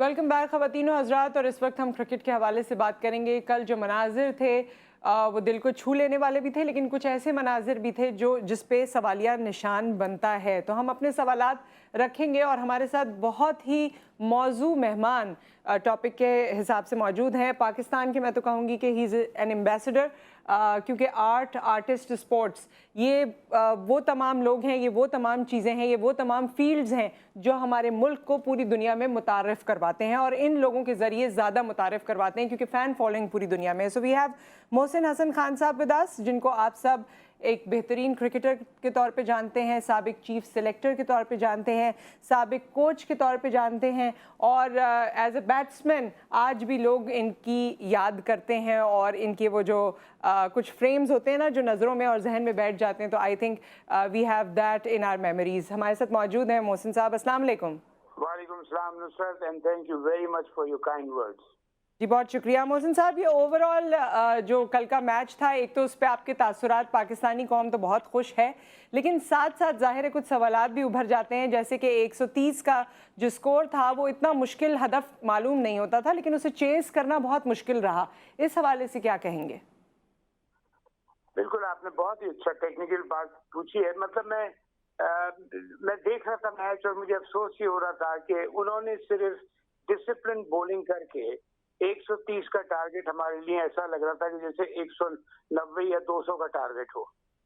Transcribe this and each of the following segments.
Welcome back ख़वातीन और हज़रात। और इस वक्त हम क्रिकेट के हवाले से बात करेंगे। कल जो मनाजिर थे वो दिल को छू लेने वाले भी थे, लेकिन कुछ ऐसे मनाजिर भी थे जो जिस पे सवालिया निशान बनता है। तो हम अपने सवालात रखेंगे और हमारे साथ बहुत ही मौजू मेहमान टॉपिक के हिसाब से मौजूद हैं। पाकिस्तान के मैं तो कहूँगी कि ही इज़ एन एम्बेसडर, क्योंकि आर्टिस्ट, स्पोर्ट्स, ये वो तमाम लोग हैं, ये वो तमाम चीज़ें हैं, ये वो तमाम फील्ड्स हैं जो हमारे मुल्क को पूरी दुनिया में मुतारफ़ करवाते हैं और इन लोगों के ज़रिए ज़्यादा मुतारफ़ करवाते हैं क्योंकि फ़ैन फॉलोइंग पूरी दुनिया में। So we have Mohsin Hasan Khan साहब विद अस, जिनको आप सब एक बेहतरीन क्रिकेटर के तौर पे जानते हैं, साबिक चीफ सेलेक्टर के तौर पे जानते हैं, साबिक कोच के तौर पे जानते हैं और एज अ बैट्समैन आज भी लोग इनकी याद करते हैं और इनके वो जो कुछ फ्रेम्स होते हैं ना जो नज़रों में और जहन में बैठ जाते हैं। तो I think we have that in our memories. हमारे साथ मौजूद हैं मोहसिन साहब। अस्सलाम वालेकुम। वालेकुम सलाम Nusrat, and thank you very much for your kind words. जी बहुत शुक्रिया मोहसिन साहब। ये ओवरऑल जो कल का मैच था, एक तो उस पर आपके तासुरात, पाकिस्तानी कौम तो बहुत खुश है, लेकिन साथ साथ जाहिर है कुछ सवालात भी उभर जाते हैं, जैसे कि 130 का जो स्कोर था वो इतना मुश्किल हदफ मालूम नहीं होता था, लेकिन उसे चेस करना बहुत मुश्किल रहा। इस हवाले से क्या कहेंगे? बिल्कुल, आपने बहुत ही अच्छा टेक्निकल बात पूछी है। मतलब मैं देख रहा था मैच और मुझे अफसोस ही हो रहा था कि उन्होंने सिर्फ डिसिप्लिन बॉलिंग करके 130 का टारगेट, हमारे लिए ऐसा लग रहा था कि जैसे 190 या 200 का टारगेट हो,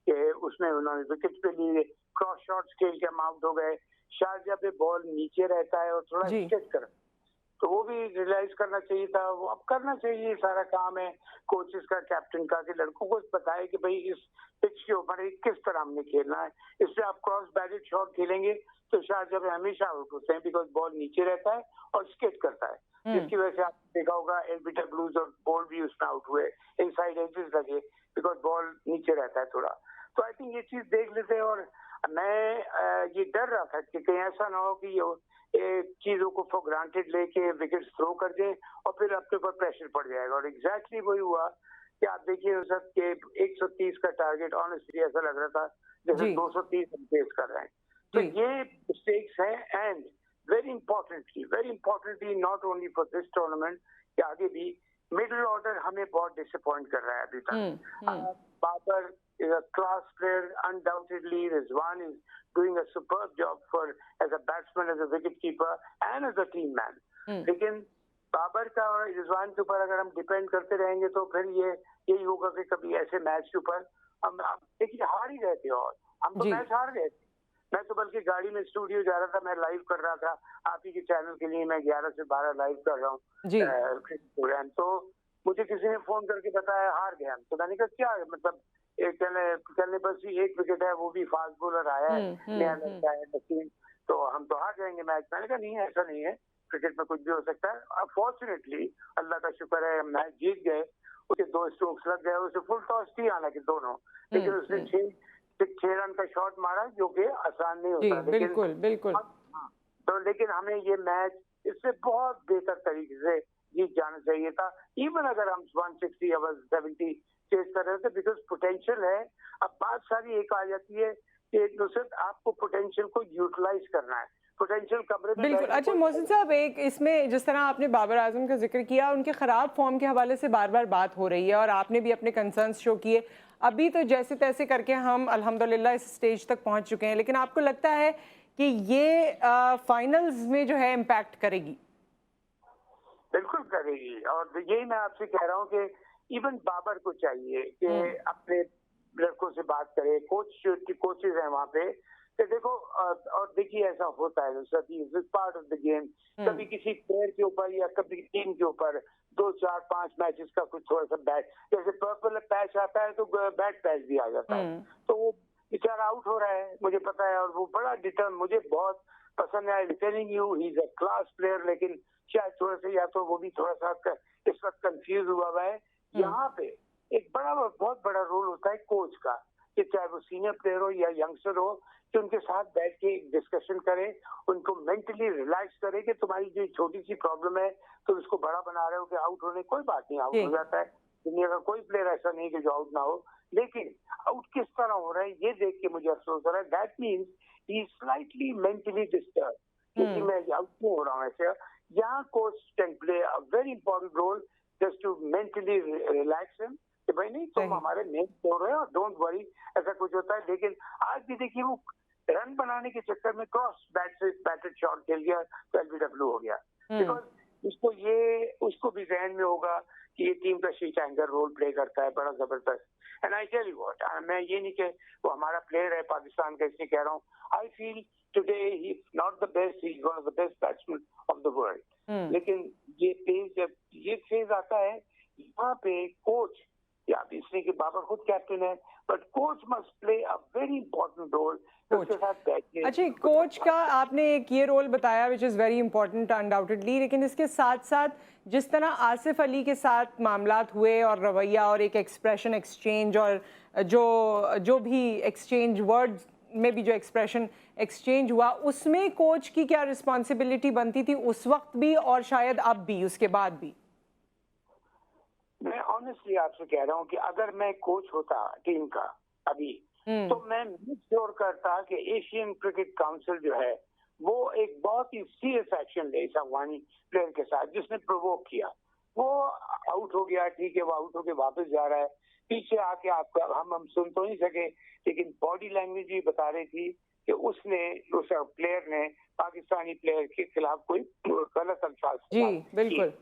कि उसमें उन्होंने विकेट पे लिए, क्रॉस शॉट्स खेल के हम आउट हो गए। शारजा पे बॉल नीचे रहता है और थोड़ा स्केच कर, तो वो भी रियलाइज करना चाहिए था। वो अब करना चाहिए, सारा काम है कोचेस का, कैप्टन का, कि लड़कों को बताए कि भाई इस पिच के ऊपर किस तरह हमने खेलना है। इससे आप क्रॉस बैटेड शॉट खेलेंगे तो शारजा में हमेशा आउट होते हैं, बिकॉज बॉल नीचे रहता है और स्केट करता है, जिसकी वजह से आपने देखा होगा एल्बिटर ब्लूज और बॉल भी उसमें आउट हुए, इनसाइड एजेस लगे, बिकॉज बॉल नीचे रहता है थोड़ा। तो आई थिंक ये चीज देख लेते हैं। और मैं ये डर रहा था कि कहीं ऐसा ना हो कि ये चीजों को फॉर ग्रांटेड लेके विकेट थ्रो कर दें और फिर अपने ऊपर प्रेशर पड़ जाएगा। और एग्जैक्टली वही हुआ कि आप देखिए उस वक्त के 130 का टारगेट, ऑनेस्टली ऐसा लग रहा था जैसे 230 हम फेस कर रहे हैं। तो ये मिस्टेक्स हैं, and very importantly not only for this tournament, कि आगे भी मिडिल ऑर्डर हमें बहुत डिसअपॉइंट कर रहा है अभी तक। Babar is a class player, undoubtedly. Rizwan is doing a superb job as a batsman, as a wicket keeper, and as a team man. लेकिन बाबर का और रिजवान के ऊपर अगर हम डिपेंड करते रहेंगे तो फिर यही होगा कि कभी ऐसे मैच के ऊपर हम देखिए हार ही रहते। और हम तो मैच हार गए थे। मैं तो बल्कि गाड़ी में स्टूडियो जा रहा था, मैं लाइव कर रहा था आप ही के चैनल के लिए। मैं 11 से 12 लाइव कर रहा हूँ प्रोग्राम। तो मुझे किसी ने फोन करके बताया हार गए हम। तो मैंने कहा क्या है, मतलब चलने बस ही एक विकेट है, वो भी फास्ट बॉलर आया है, नया लगता है नसीम, तो हम तो हार जाएंगे मैच। मैंने कहा नहीं, ऐसा नहीं है, क्रिकेट में कुछ भी हो सकता है। फॉर्चुनेटली अल्लाह का शुक्र है मैच जीत गए। उसके 2 स्ट्रोक्स लग गए, उसे फुल टॉस थी हालांकि दोनों, लेकिन उसने 6 रन का शॉट मारा जो कि आसान नहीं होता। बिल्कुल बिल्कुल। तो लेकिन हमें ये मैच इससे बहुत बेहतर तरीके से जीत जाना चाहिए था, इवन अगर हम 160 या 170 चेस कर रहे थे, बिकॉज पोटेंशियल है। अब बात सारी एक आ जाती है कि नुसरत आपको पोटेंशियल को यूटिलाइज करना है। पोटेंशियल कमरे में बिल्कुल। अच्छा मोहसिन साहब, एक इसमें जिस तरह आपने बाबर आजम का जिक्र किया, उनके ख़राब फॉर्म के हवाले से बार बार बात हो रही है और आपने भी अपने कंसर्न्स शो किए। अभी तो जैसे तैसे करके हम अल्हम्दुलिल्लाह इस स्टेज तक पहुंच चुके हैं, लेकिन आपको लगता है कि ये फाइनल्स में जो है इम्पैक्ट करेगी? बिल्कुल करेगी। और यही मैं आपसे कह रहा हूँ कि इवन बाबर को चाहिए कि अपने लड़कों से बात करे, कोचेज हैं वहाँ पे, कि देखो और देखिए ऐसा होता है पार्ट ऑफ द गेम। कभी किसी प्लेयर के ऊपर या कभी टीम के ऊपर 2, 4, 5 मैचेस का कुछ थोड़ा सा बैट, जैसे पर्पल पैच आता है तो बैट पैच भी आ जाता है, तो वो बेचारा आउट हो रहा है, मुझे पता है। और वो बड़ा डिटर्म, मुझे बहुत पसंद है। I am telling you he is a class player, लेकिन शायद थोड़ा सा या तो वो भी थोड़ा सा इस वक्त कंफ्यूज हुआ है। यहाँ पे एक बहुत बड़ा रोल होता है कोच का, कि चाहे वो सीनियर प्लेयर हो या यंगस्टर हो, कि उनके साथ बैठ के डिस्कशन करें, उनको मेंटली रिलैक्स करें कि तुम्हारी जो छोटी सी प्रॉब्लम है तुम इसको बड़ा बना रहे हो कि आउट होने, कोई बात नहीं, आउट हो जाता है। दुनिया का कोई प्लेयर ऐसा नहीं कि जो आउट ना हो, लेकिन आउट किस तरह हो रहा है ये देख के मुझे अफसोस हो रहा है। That means he is slightly mentally disturb, क्योंकि मैं आउट क्यों हो रहा हूँ ऐसे, यहाँ coach can play a very important role just to mentally relax him कि भाई नहीं तुम हमारे मेन स्कोर रहे हो, डोंट वरी, ऐसा कुछ होता है। लेकिन आज भी देखिए वो रन बनाने के चक्कर में क्रॉस बैटेड शॉट खेल गया तो एलबीडब्ल्यू हो गया, बिकॉज उसको भी जहन में होगा कि ये टीम का शीट एंकर रोल प्ले करता है बड़ा जबरदस्त। And I tell you what, मैं ये नहीं कि वो हमारा प्लेयर है पाकिस्तान का इसलिए कह रहा हूँ, I feel today he is not the best, he is one of the best batsman of the world. लेकिन जब ये फेज आता है यहाँ पे कोच, या इसलिए कि बाबर खुद कैप्टन है, but coach must play a very important role. अच्छा, कोच का आपने एक ये रोल बताया which is very important undoubtedly, लेकिन इसके साथ साथ जिस तरह आसिफ अली के साथ मामलात हुए और रवैया और एक एक्सप्रेशन एक्सचेंज और जो भी एक्सचेंज वर्ड्स में भी जो एक्सप्रेशन एक्सचेंज हुआ, उसमें कोच की क्या रिस्पॉन्सिबिलिटी बनती थी उस वक्त भी और शायद अब भी उसके बाद भी? मैं ऑनेस्टली आपसे कह रहा हूँ कि अगर मैं कोच होता टीम का अभी, तो मैं मेक श्योर करता कि एशियन क्रिकेट काउंसिल जो है वो एक बहुत ही सीरियस एक्शन ले इस अफगानी प्लेयर के साथ जिसने प्रोवोक किया। वो आउट हो गया, ठीक है, वो आउट होके वापस जा रहा है, पीछे आके आपका हम सुन तो नहीं सके, लेकिन बॉडी लैंग्वेज भी बता रही थी कि उस प्लेयर ने पाकिस्तानी प्लेयर के खिलाफ कोई गलत अल्फाज बिल्कुल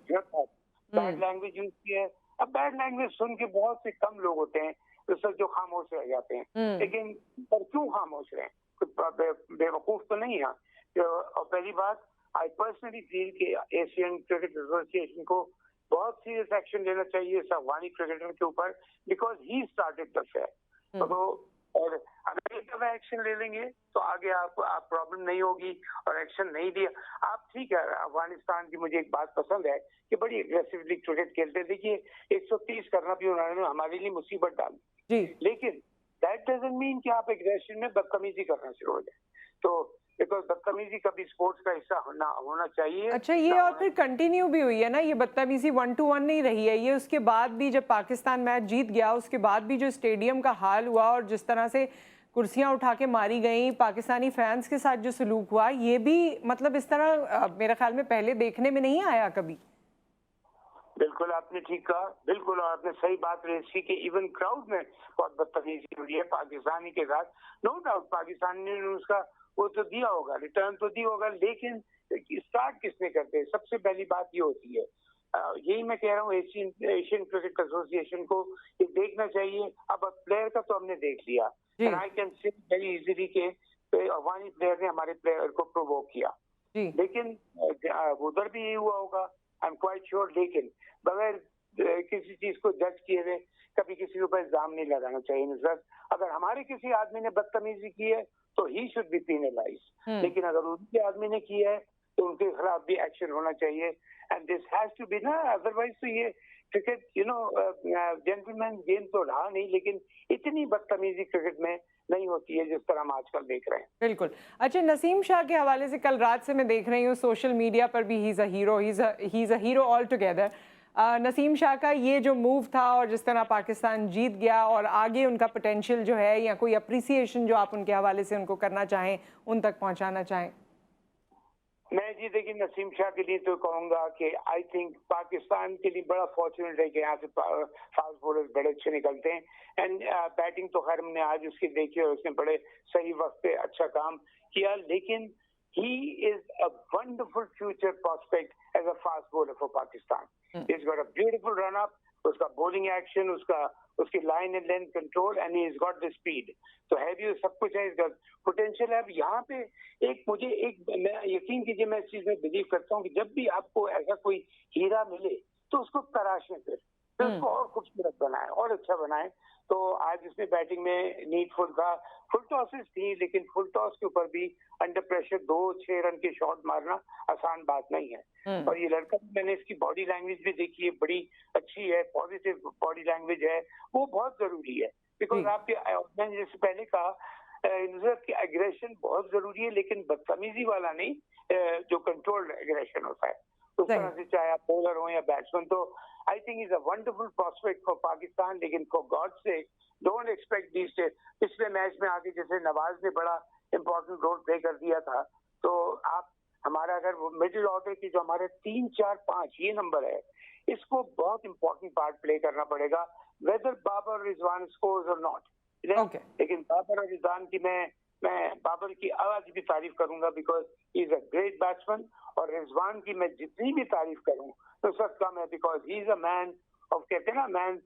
बैड लैंग्वेज यूज की है। अब बैड लैंग्वेज सुन के बहुत से कम लोग होते हैं जो खामोश रह जाते हैं, लेकिन पर क्यों खामोश रहे? बेवकूफ तो नहीं है। और पहली बात, आई पर्सनली फील कि एशियन क्रिकेट एसोसिएशन को बहुत सीरियस एक्शन लेना चाहिए इस अफगानी क्रिकेटर के ऊपर, because he started the fair. तो और अगर एक दफा एक्शन ले लेंगे तो आगे आप प्रॉब्लम नहीं होगी, और एक्शन नहीं दिया आप, ठीक है। अफगानिस्तान की मुझे एक बात पसंद है कि बड़ी एग्रेसिवली क्रिकेट खेलते। देखिए 130 करना भी उन्होंने हमारे लिए मुसीबत डाली, लेकिन दैट डजंट मीन कि आप एग्रेशन में बदतमीजी करना शुरू हो जाए। तो बिकॉज बदतमीजी कभी स्पोर्ट्स का हिस्सा होना चाहिए। अच्छा, ये और फिर कंटिन्यू भी हुई है ना ये बदतमीजी, 1-1 नहीं रही है ये। उसके बाद भी जब पाकिस्तान मैच जीत गया, उसके बाद भी जो स्टेडियम का हाल हुआ और जिस तरह से कुर्सियां उठा के मारी गई, पाकिस्तानी फैंस के साथ जो सलूक हुआ, ये भी मतलब इस तरह मेरे ख्याल में पहले देखने में नहीं आया कभी। बिल्कुल आपने ठीक कहा, बिल्कुल, और आपने सही बात रेज की कि इवन क्राउड में बहुत बदतमीजी हुई है पाकिस्तानी के साथ। नो डाउट पाकिस्तान ने उसका वो तो दिया होगा, रिटर्न तो दिया होगा, लेकिन स्टार्ट किसने करते हैं? सबसे पहली बात ये होती है, यही मैं कह रहा हूँ एशियन क्रिकेट एसोसिएशन को ये देखना चाहिए। अब प्लेयर का तो हमने देख लिया, I can say very easily के अफगानी प्लेयर ने हमारे प्लेयर को प्रोवोक किया, लेकिन उधर भी यही हुआ होगा, आई एम क्वाइट श्योर। लेकिन बगैर किसी चीज को जज किए हुए कभी किसी के ऊपर इल्जाम नहीं लगाना चाहिए। नुसरत, अगर हमारे किसी आदमी ने बदतमीजी की है तो ही शुड बी पीनलाइज, लेकिन अगर उनके आदमी ने की है तो उनके खिलाफ भी एक्शन होना चाहिए। And this has to be ना, अदरवाइज तो ये क्रिकेट जेंटलमैन गेम तो रहा नहीं, लेकिन इतनी बदतमीजी क्रिकेट में नहीं होती है जिस तरह हम आजकल देख रहे हैं। बिल्कुल। अच्छा, नसीम शाह के हवाले से कल रात से मैं देख रही हूँ सोशल मीडिया पर भी, he is a hero all together. Naseem Shah का ये जो मूव था और जिस तरह पाकिस्तान जीत गया और आगे उनका पोटेंशियल जो है, या कोई अप्रिसिएशन जो आप उनके हवाले से उनको करना चाहें, उन तक पहुंचाना चाहें? मैं जी देखिए नसीम शाह के लिए तो कहूंगा कि आई थिंक पाकिस्तान के लिए बड़ा फॉर्चुनेट है कि यहाँ से फास्ट बॉलर्स बड़े अच्छे निकलते हैं। एंड बैटिंग तो खैर हमने आज उसकी देखी और उसने बड़े सही वक्त पे अच्छा काम किया, लेकिन he is a wonderful future prospect as a fast bowler for Pakistan. He's got a beautiful run up, उसका bowling action, उसकी line and length control, and he's got the speed. तो है भी सब कुछ है, इसका potential है। अब यहाँ पे मैं यकीन कीजिए, मैं इस चीज में बिलीव करता हूँ कि जब भी आपको ऐसा कोई हीरा मिले तो उसको तराशें, फिर उसको और खूबसूरत बनाए और अच्छा बनाए। तो आज इसमें बैटिंग में नीडफुल था, फुल टॉसेस थी, लेकिन फुल टॉस के ऊपर भी अंडर प्रेशर 2-6 रन के शॉट मारना आसान बात नहीं है। और ये लड़का, मैंने इसकी बॉडी लैंग्वेज भी देखी है, बड़ी अच्छी है, पॉजिटिव बॉडी लैंग्वेज है, वो बहुत जरूरी है। बिकॉज आपके, मैंने जैसे पहले कहा, की एग्रेशन बहुत जरूरी है, लेकिन बदतमीजी वाला नहीं, जो कंट्रोल्ड एग्रेशन होता है उस तरह से, चाहे आप बॉलर हो या बैट्समैन। तो I think is a wonderful prospect for Pakistan, लेकिन फॉर गॉड से डोंट एक्सपेक्ट दिस। पिछले मैच में आगे जैसे नवाज ने बड़ा इंपॉर्टेंट रोल प्ले कर दिया था, तो आप हमारा अगर मिडिल ऑर्डर की जो हमारे 3, 4, 5 ये नंबर है, इसको बहुत इंपॉर्टेंट पार्ट प्ले करना पड़ेगा, वेदर बाबर रिजवान स्कोर्स और नॉट। Okay. लेकिन बाबर और रिजवान की मैं बाबर की आज भी तारीफ करूंगा because he is a great batsman, और रिजवान की मैं जितनी भी तारीफ करूं तो सब कम है, because he is a man of, कहते हैं ना, man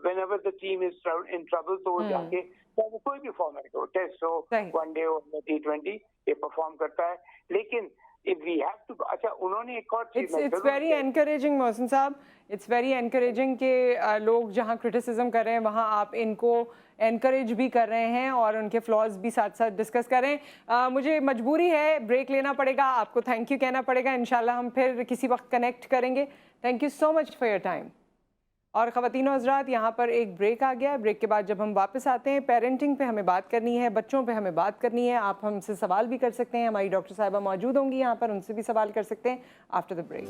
whenever the team is in trouble, तो वो जाके चाहे वो कोई भी फॉर्मेट हो, टेस्ट हो, वनडे हो, T20, ये परफॉर्म करता है। लेकिन if we have to, अच्छा उन्होंने एक और चीज It's very encouraging मोहसिन साहब, इट्स वेरी एनकरेजिंग कि लोग जहाँ क्रिटिसिज्म कर रहे हैं वहाँ आप इनको एनकरेज भी कर रहे हैं और उनके फ्लॉज भी साथ साथ डिस्कस कर रहे हैं। मुझे मजबूरी है, ब्रेक लेना पड़ेगा, आपको थैंक यू कहना पड़ेगा। इंशाल्लाह हम फिर किसी वक्त कनेक्ट करेंगे। Thank you so much for your time. और ख़वातीन हज़रात, यहाँ पर एक ब्रेक आ गया है। ब्रेक के बाद जब हम वापस आते हैं, पेरेंटिंग पे हमें बात करनी है, बच्चों पे हमें बात करनी है। आप हमसे सवाल भी कर सकते हैं, हमारी डॉक्टर साहिबा मौजूद होंगी यहाँ पर, उनसे भी सवाल कर सकते हैं आफ्टर द ब्रेक।